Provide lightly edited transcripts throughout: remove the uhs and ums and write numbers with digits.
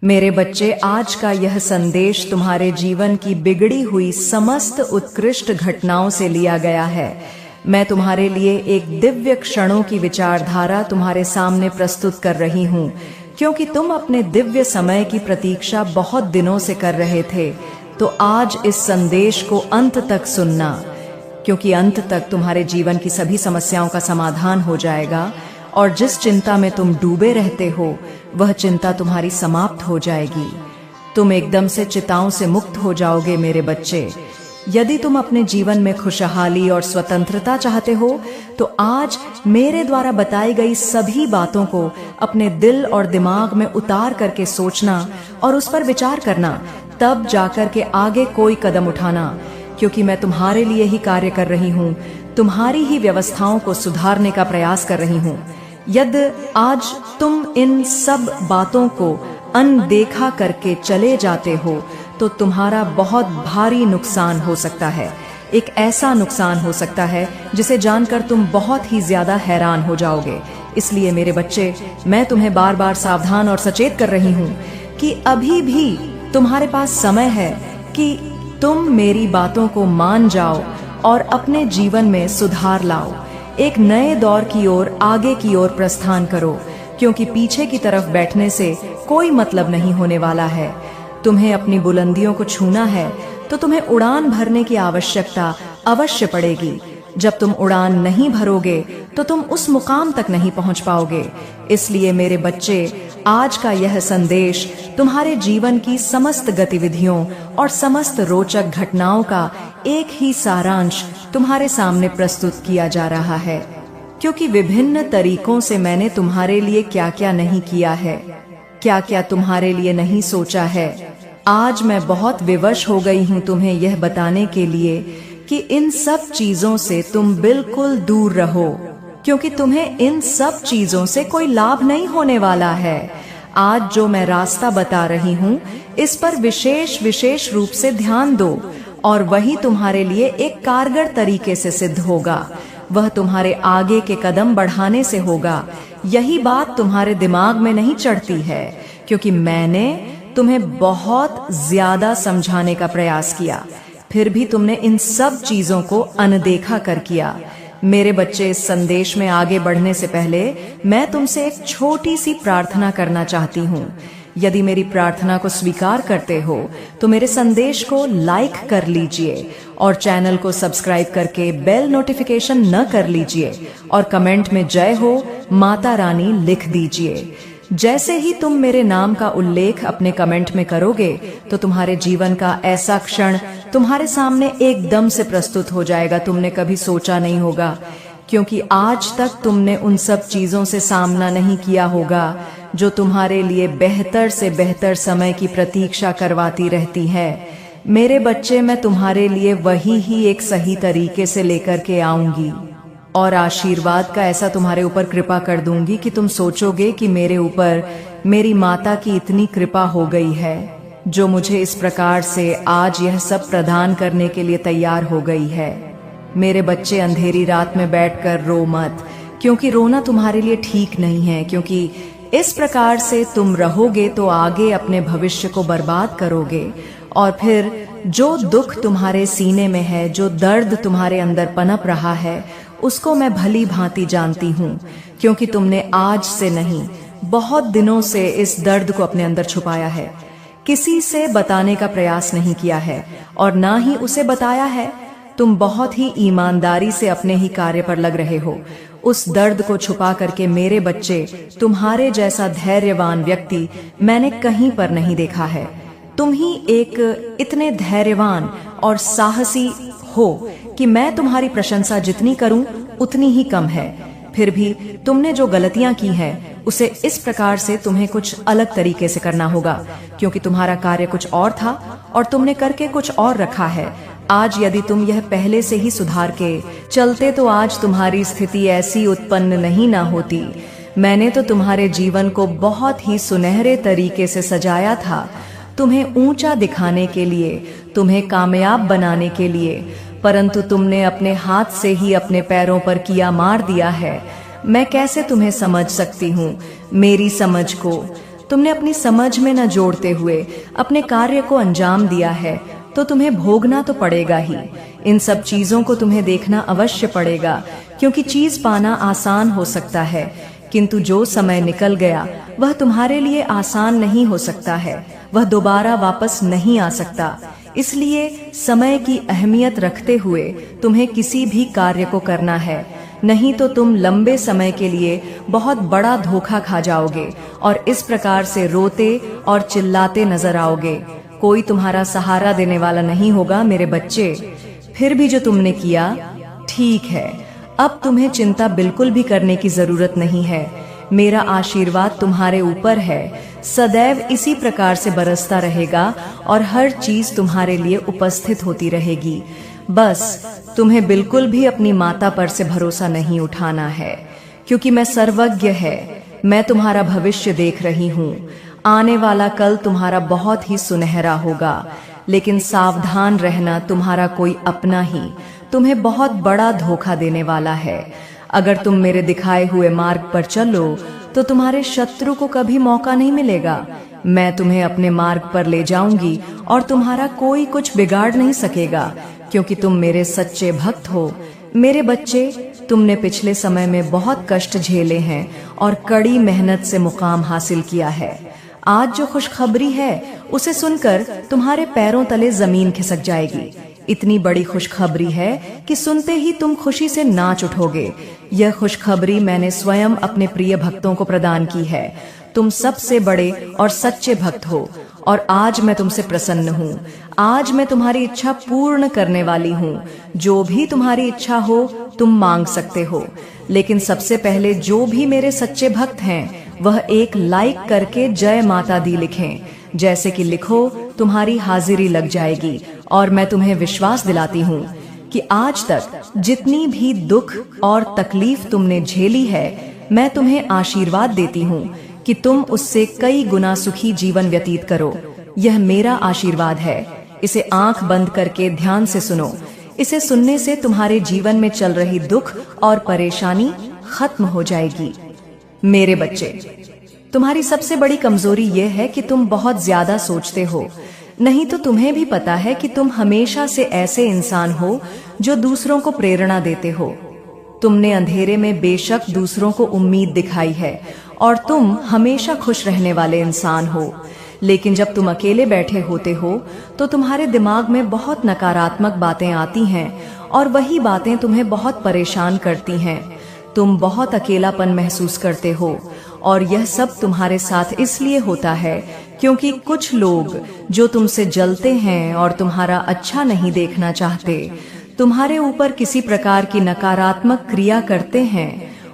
मेरे बच्चे, आज का यह संदेश तुम्हारे जीवन की बिगड़ी हुई समस्त उत्कृष्ट घटनाओं से लिया गया है। मैं तुम्हारे लिए एक दिव्य क्षणों की विचारधारा तुम्हारे सामने प्रस्तुत कर रही हूँ, क्योंकि तुम अपने दिव्य समय की प्रतीक्षा बहुत दिनों से कर रहे थे। तो आज इस संदेश को अंत तक सुनना, क्योंकि अंत तक तुम्हारे जीवन की सभी समस्याओं का समाधान हो जाएगा और जिस चिंता में तुम डूबे रहते हो वह चिंता तुम्हारी समाप्त हो जाएगी। तुम एकदम से चिंताओं से मुक्त हो जाओगे मेरे बच्चे। यदि तुम अपने जीवन में खुशहाली और स्वतंत्रता चाहते हो तो आज मेरे द्वारा बताई गई सभी बातों को अपने दिल और दिमाग में उतार करके सोचना और उस पर विचार करना, तब जाकर के आगे कोई कदम उठाना, क्योंकि मैं तुम्हारे लिए ही कार्य कर रही हूँ, तुम्हारी ही व्यवस्थाओं को सुधारने का प्रयास कर रही हूँ। यदि आज तुम इन सब बातों को अनदेखा करके चले जाते हो तो तुम्हारा बहुत भारी नुकसान हो सकता है। एक ऐसा नुकसान हो सकता है जिसे जानकर तुम बहुत ही ज्यादा हैरान हो जाओगे। इसलिए मेरे बच्चे, मैं तुम्हें बार बार सावधान और सचेत कर रही हूँ कि अभी भी तुम्हारे पास समय है कि तुम मेरी बातों को मान जाओ और अपने जीवन में सुधार लाओ। एक नए दौर की ओर, आगे की ओर प्रस्थान करो, क्योंकि पीछे की तरफ बैठने से कोई मतलब नहीं होने वाला है। तुम्हें अपनी बुलंदियों को छूना है तो तुम्हें उड़ान भरने की आवश्यकता अवश्य पड़ेगी। जब तुम उड़ान नहीं भरोगे तो तुम उस मुकाम तक नहीं पहुंच पाओगे। इसलिए मेरे बच्चे, आज का यह संदेश तुम्हारे जीवन की समस्त गतिविधियों और समस्त रोचक घटनाओं का एक ही सारांश तुम्हारे सामने प्रस्तुत किया जा रहा है, क्योंकि विभिन्न तरीकों से मैंने तुम्हारे लिए क्या क्या नहीं किया है, क्या क्या तुम्हारे लिए नहीं सोचा है। आज मैं बहुत विवश हो गई हूँ तुम्हें यह बताने के लिए कि इन सब चीजों से तुम बिल्कुल दूर रहो, क्योंकि तुम्हें इन सब चीजों से कोई लाभ नहीं होने वाला है। आज जो मैं रास्ता बता रही हूँ इस पर विशेष रूप से ध्यान दो और वही तुम्हारे लिए एक कारगर तरीके से सिद्ध होगा। वह तुम्हारे आगे के कदम बढ़ाने से होगा। यही बात तुम्हारे दिमाग में नहीं चढ़ती है, क्योंकि मैंने तुम्हें बहुत ज्यादा समझाने का प्रयास किया, फिर भी तुमने इन सब चीजों को अनदेखा कर किया। मेरे बच्चे, इस संदेश में आगे बढ़ने से पहले मैं तुमसे एक छोटी सी प्रार्थना करना चाहती हूँ। यदि मेरी प्रार्थना को स्वीकार करते हो तो मेरे संदेश को लाइक कर लीजिए और चैनल को सब्सक्राइब करके बेल नोटिफिकेशन न कर लीजिए और कमेंट में जय हो माता रानी लिख दीजिए। जैसे ही तुम मेरे नाम का उल्लेख अपने कमेंट में करोगे तो तुम्हारे जीवन का ऐसा क्षण तुम्हारे सामने एकदम से प्रस्तुत हो जाएगा, तुमने कभी सोचा नहीं होगा, क्योंकि आज तक तुमने उन सब चीजों से सामना नहीं किया होगा जो तुम्हारे लिए बेहतर से बेहतर समय की प्रतीक्षा करवाती रहती है। मेरे बच्चे, मैं तुम्हारे लिए वही ही एक सही तरीके से लेकर के आऊंगी और आशीर्वाद का ऐसा तुम्हारे ऊपर कृपा कर दूंगी कि तुम सोचोगे कि मेरे ऊपर मेरी माता की इतनी कृपा हो गई है, जो मुझे इस प्रकार से आज यह सब प्रदान करने के लिए तैयार हो गई है। मेरे बच्चे, अंधेरी रात में बैठकर रो मत, क्योंकि रोना तुम्हारे लिए ठीक नहीं है, क्योंकि इस प्रकार से तुम रहोगे तो आगे अपने भविष्य को बर्बाद करोगे और फिर जो दुख तुम्हारे सीने में है, जो दर्द तुम्हारे अंदर पनप रहा है, उसको मैं भली भांति जानती हूँ, क्योंकि तुमने आज से नहीं बहुत दिनों से इस दर्द को अपने अंदर छुपाया है, किसी से बताने का प्रयास नहीं किया है और ना ही उसे बताया है। तुम बहुत ही ईमानदारी से अपने ही कार्य पर लग रहे हो। उस दर्द को छुपा करके मेरे बच्चे, तुम्हारे जैसा धैर्यवान व्यक्ति मैंने कहीं पर नहीं देखा है। तुम ही एक इतने धैर्यवान और साहसी हो कि मैं तुम्हारी प्रशंसा जितनी करूं उतनी ही कम है। फिर भी तुमने जो गलतियां की हैं उसे इस प्रकार से तुम्हें कुछ अलग तरीके से करना होगा, क्योंकि तुम्हारा कार्य कुछ और था और तुमने करके कुछ और रखा है। आज यदि तुम यह पहले से ही सुधार के चलते तो आज तुम्हारी स्थिति ऐसी उत्पन्न नहीं ना होती। मैंने तो तुम्हारे जीवन को बहुत ही सुनहरे तरीके से सजाया था, तुम्हें ऊंचा दिखाने के लिए, तुम्हें कामयाब बनाने के लिए, परंतु तुमने अपने हाथ से ही अपने पैरों पर किया मार दिया है। मैं कैसे तुम्हें समझ सकती हूँ, मेरी समझ को तुमने अपनी समझ में न जोड़ते हुए अपने कार्य को अंजाम दिया है तो तुम्हें भोगना तो पड़ेगा ही। इन सब चीजों को तुम्हें देखना अवश्य पड़ेगा, क्योंकि चीज पाना आसान हो सकता है, किंतु जो समय निकल गया वह तुम्हारे लिए आसान नहीं हो सकता है, वह दोबारा वापस नहीं आ सकता। इसलिए समय की अहमियत रखते हुए तुम्हें किसी भी कार्य को करना है, नहीं तो तुम लंबे समय के लिए बहुत बड़ा धोखा खा जाओगे और इस प्रकार से रोते और चिल्लाते नजर आओगे। कोई तुम्हारा सहारा देने वाला नहीं होगा मेरे बच्चे। फिर भी जो तुमने किया ठीक है, अब तुम्हें चिंता बिल्कुल भी करने की जरूरत नहीं है। मेरा आशीर्वाद तुम्हारे ऊपर है, सदैव इसी प्रकार से बरसता रहेगा और हर चीज तुम्हारे लिए उपस्थित होती रहेगी। बस तुम्हें बिल्कुल भी अपनी माता पर से भरोसा नहीं उठाना है, क्योंकि मैं सर्वज्ञ है, मैं तुम्हारा भविष्य देख रही हूँ। आने वाला कल तुम्हारा बहुत ही सुनहरा होगा, लेकिन सावधान रहना, तुम्हारा कोई अपना ही तुम्हें बहुत बड़ा धोखा देने वाला है। अगर तुम मेरे दिखाए हुए मार्ग पर चलो तो तुम्हारे शत्रु को कभी मौका नहीं मिलेगा। मैं तुम्हें अपने मार्ग पर ले जाऊंगी और तुम्हारा कोई कुछ बिगाड़ नहीं सकेगा, क्योंकि तुम मेरे सच्चे भक्त हो। मेरे बच्चे, तुमने पिछले समय में बहुत कष्ट झेले हैं और कड़ी मेहनत से मुकाम हासिल किया है। आज जो खुशखबरी है उसे सुनकर तुम्हारे पैरों तले जमीन खिसक जाएगी। इतनी बड़ी खुशखबरी है कि सुनते ही तुम खुशी से नाच उठोगे। यह खुशखबरी मैंने स्वयं अपने प्रिय भक्तों को प्रदान की है। तुम सबसे बड़े और सच्चे भक्त हो और आज मैं तुमसे प्रसन्न हूँ। आज मैं तुम्हारी इच्छा पूर्ण करने वाली हूँ। जो भी तुम्हारी इच्छा हो तुम मांग सकते हो, लेकिन सबसे पहले जो भी मेरे सच्चे भक्त हैं वह एक लाइक करके जय माता दी लिखें। जैसे कि लिखो तुम्हारी हाजिरी लग जाएगी। और मैं तुम्हें विश्वास दिलाती हूँ कि आज तक जितनी भी दुख और तकलीफ तुमने झेली है, मैं तुम्हें आशीर्वाद देती हूँ कि तुम उससे कई गुना सुखी जीवन व्यतीत करो। यह मेरा आशीर्वाद है। इसे आंख बंद करके ध्यान से सुनो। इसे सुनने से तुम्हारे जीवन में चल रही दुख और परेशानी खत्म हो जाएगी। मेरे बच्चे, तुम्हारी सबसे बड़ी कमजोरी यह है कि तुम बहुत ज्यादा सोचते हो। नहीं तो तुम्हें भी पता है कि तुम हमेशा से ऐसे इंसान हो जो दूसरों को प्रेरणा देते हो। तुमने अंधेरे में बेशक दूसरों को उम्मीद दिखाई है और तुम हमेशा खुश रहने वाले इंसान हो, लेकिन जब तुम अकेले बैठे होते हो तो तुम्हारे दिमाग में बहुत नकारात्मक बातें आती हैं और वही बातें तुम्हें बहुत परेशान करती हैं। तुम बहुत अकेलापन महसूस करते हो और यह सब तुम्हारे साथ इसलिए होता है क्योंकि कुछ लोग जो तुमसे जलते हैं और तुम्हारा अच्छा नहीं देखना चाहते, तुम्हारे ऊपर किसी प्रकार की नकारात्मक क्रिया करते हैं।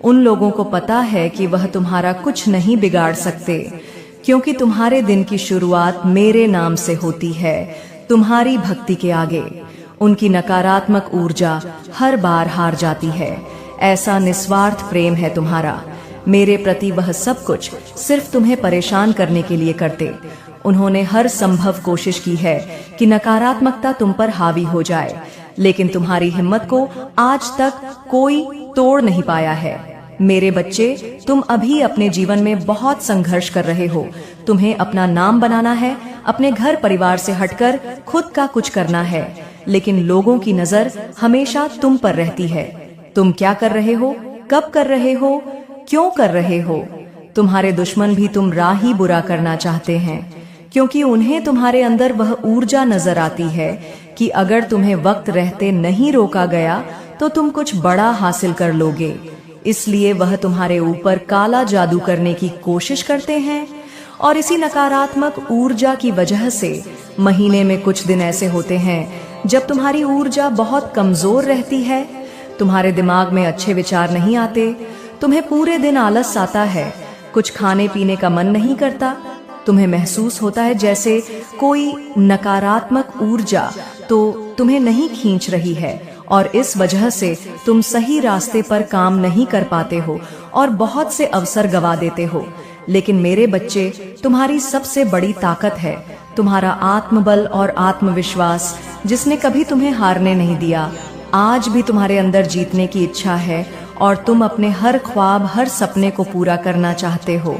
उन लोगों को पता है कि वह तुम्हारा कुछ नहीं बिगाड़ सकते, क्योंकि तुम्हारे दिन की शुरुआत मेरे नाम से होती है। तुम्हारी भक्ति के आगे उनकी नकारात्मक ऊर्जा हर बार हार जाती है। ऐसा निस्वार्थ प्रेम है तुम्हारा मेरे प्रति। वह सब कुछ सिर्फ तुम्हें परेशान करने के लिए करते। उन्होंने हर संभव कोशिश की है कि नकारात्मकता तुम पर हावी हो जाए, लेकिन तुम्हारी हिम्मत को आज तक कोई तोड़ नहीं पाया है। मेरे बच्चे, तुम अभी अपने जीवन में बहुत संघर्ष कर रहे हो। तुम्हें अपना नाम बनाना है, अपने घर परिवार से हटकर खुद का कुछ करना है, लेकिन लोगों की नजर हमेशा तुम पर रहती है। तुम क्या कर रहे हो, कब कर रहे हो, क्यों कर रहे हो? तुम्हारे दुश्मन भी तुम राह ही बुरा करना चाहते हैं, क्योंकि उन्हें तुम्हारे अंदर वह ऊर्जा नजर आती है कि अगर तुम्हें वक्त रहते नहीं रोका गया तो तुम कुछ बड़ा हासिल कर लोगे। इसलिए वह तुम्हारे ऊपर काला जादू करने की कोशिश करते हैं और इसी नकारात्मक ऊर्जा की वजह से महीने में कुछ दिन ऐसे होते हैं जब तुम्हारी ऊर्जा बहुत कमजोर रहती है। तुम्हारे दिमाग में अच्छे विचार नहीं आते, तुम्हें पूरे दिन आलस आता है, कुछ खाने पीने का मन नहीं करता। तुम्हें महसूस होता है जैसे कोई नकारात्मक ऊर्जा तो तुम्हें नहीं खींच रही है और इस वजह से तुम सही रास्ते पर काम नहीं कर पाते हो और बहुत से अवसर गवा देते हो। लेकिन मेरे बच्चे, तुम्हारी सबसे बड़ी ताकत है तुम्हारा आत्मबल और आत्मविश्वास, जिसने कभी तुम्हें हारने नहीं दिया। आज भी तुम्हारे अंदर जीतने की इच्छा है और तुम अपने हर ख्वाब, हर सपने को पूरा करना चाहते हो।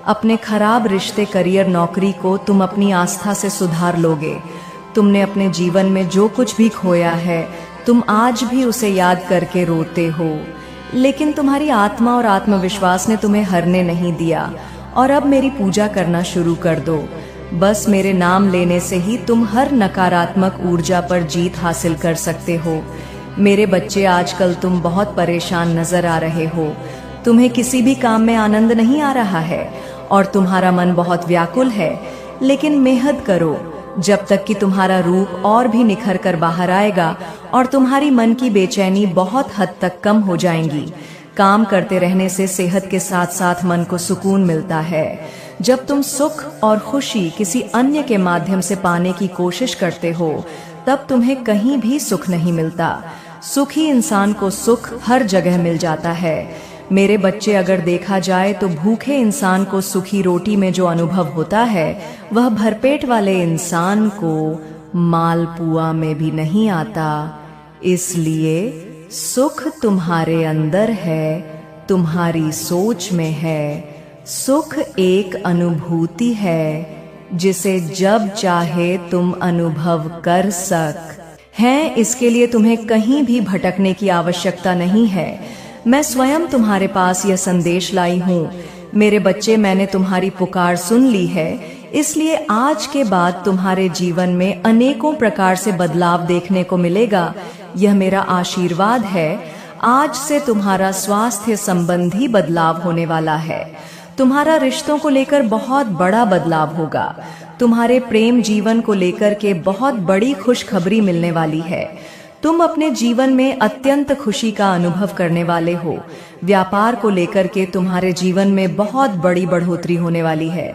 अपने खराब रिश्ते, करियर, नौकरी को तुम अपनी आस्था से सुधार लोगे। तुमने अपने जीवन में जो कुछ भी खोया है, तुम आज भी उसे याद करके रोते हो, लेकिन तुम्हारी आत्मा और आत्मविश्वास ने तुम्हें हारने नहीं दिया। और अब मेरी पूजा करना शुरू कर दो। बस मेरे नाम लेने से ही तुम हर नकारात्मक ऊर्जा पर जीत हासिल कर सकते हो। मेरे बच्चे, आजकल तुम बहुत परेशान नजर आ रहे हो। तुम्हें किसी भी काम में आनंद नहीं आ रहा है और तुम्हारा मन बहुत व्याकुल है। लेकिन मेहनत करो, जब तक कि तुम्हारा रूप और भी निखर कर बाहर आएगा और तुम्हारी मन की बेचैनी बहुत हद तक कम हो जाएंगी। काम करते रहने से सेहत के साथ साथ मन को सुकून मिलता है। जब तुम सुख और खुशी किसी अन्य के माध्यम से पाने की कोशिश करते हो, तब तुम्हें कहीं भी सुख नहीं मिलता। सुखी इंसान को सुख हर जगह मिल जाता है। मेरे बच्चे, अगर देखा जाए तो भूखे इंसान को सूखी रोटी में जो अनुभव होता है, वह भरपेट वाले इंसान को मालपुआ में भी नहीं आता। इसलिए सुख तुम्हारे अंदर है, तुम्हारी सोच में है। सुख एक अनुभूति है जिसे जब चाहे तुम अनुभव कर हैं। इसके लिए तुम्हें कहीं भी भटकने की आवश्यकता नहीं है। मैं स्वयं तुम्हारे पास यह संदेश लाई हूँ। मेरे बच्चे, मैंने तुम्हारी पुकार सुन ली है, इसलिए आज के बाद तुम्हारे जीवन में अनेकों प्रकार से बदलाव देखने को मिलेगा। यह मेरा आशीर्वाद है। आज से तुम्हारा स्वास्थ्य संबंधी बदलाव होने वाला है। तुम्हारा रिश्तों को लेकर बहुत बड़ा बदलाव होगा। तुम्हारे प्रेम जीवन को लेकर के बहुत बड़ी खुशखबरी मिलने वाली है। तुम अपने जीवन में अत्यंत खुशी का अनुभव करने वाले हो। व्यापार को लेकर के तुम्हारे जीवन में बहुत बड़ी बढ़ोतरी होने वाली है।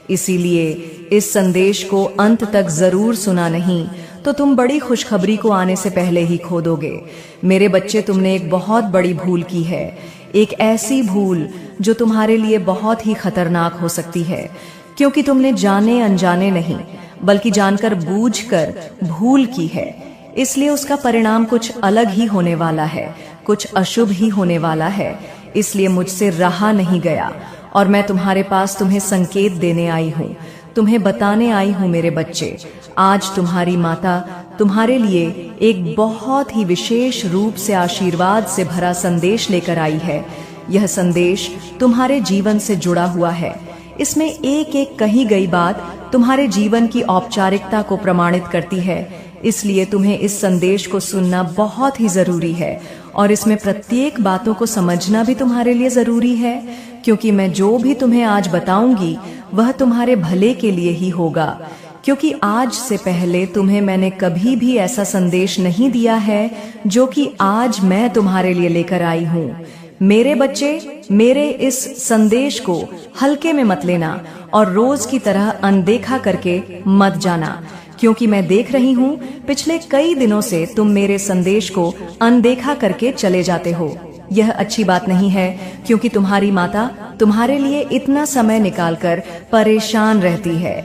इसीलिए इस संदेश को अंत तक जरूर सुना, नहीं तो तुम बड़ी खुशखबरी को आने से पहले ही खो दोगे। मेरे बच्चे, तुमने एक बहुत बड़ी भूल की है। एक ऐसी भूल जो तुम्हारे लिए बहुत ही खतरनाक हो सकती है, क्योंकि तुमने जाने अनजाने नहीं बल्कि जानकर बूझकर भूल की है। इसलिए उसका परिणाम कुछ अलग ही होने वाला है, कुछ अशुभ ही होने वाला है। इसलिए मुझसे रहा नहीं गया और मैं तुम्हारे पास तुम्हें संकेत देने आई हूँ, तुम्हें बताने आई हूँ। मेरे बच्चे, आज तुम्हारी माता तुम्हारे लिए एक बहुत ही विशेष रूप से आशीर्वाद से भरा संदेश लेकर आई है। यह संदेश तुम्हारे जीवन से जुड़ा हुआ है। इसमें एक एक कही गई बात तुम्हारे जीवन की औपचारिकता को प्रमाणित करती है। इसलिए तुम्हें इस संदेश को सुनना बहुत ही जरूरी है और इसमें प्रत्येक बातों को समझना भी तुम्हारे लिए जरूरी है, क्योंकि मैं जो भी तुम्हें आज बताऊंगी वह तुम्हारे भले के लिए ही होगा। क्योंकि आज से पहले तुम्हें मैंने कभी भी ऐसा संदेश नहीं दिया है जो कि आज मैं तुम्हारे लिए लेकर आई हूँ। मेरे बच्चे, मेरे इस संदेश को हल्के में मत लेना और रोज की तरह अनदेखा करके मत जाना, क्योंकि मैं देख रही हूँ पिछले कई दिनों से तुम मेरे संदेश को अनदेखा करके चले जाते हो। यह अच्छी बात नहीं है, क्योंकि तुम्हारी माता तुम्हारे लिए इतना समय निकालकर परेशान रहती है,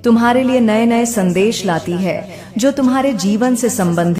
तुम्हारे लिए नए नए संदेश लाती है जो तुम्हारे जीवन से संबंधित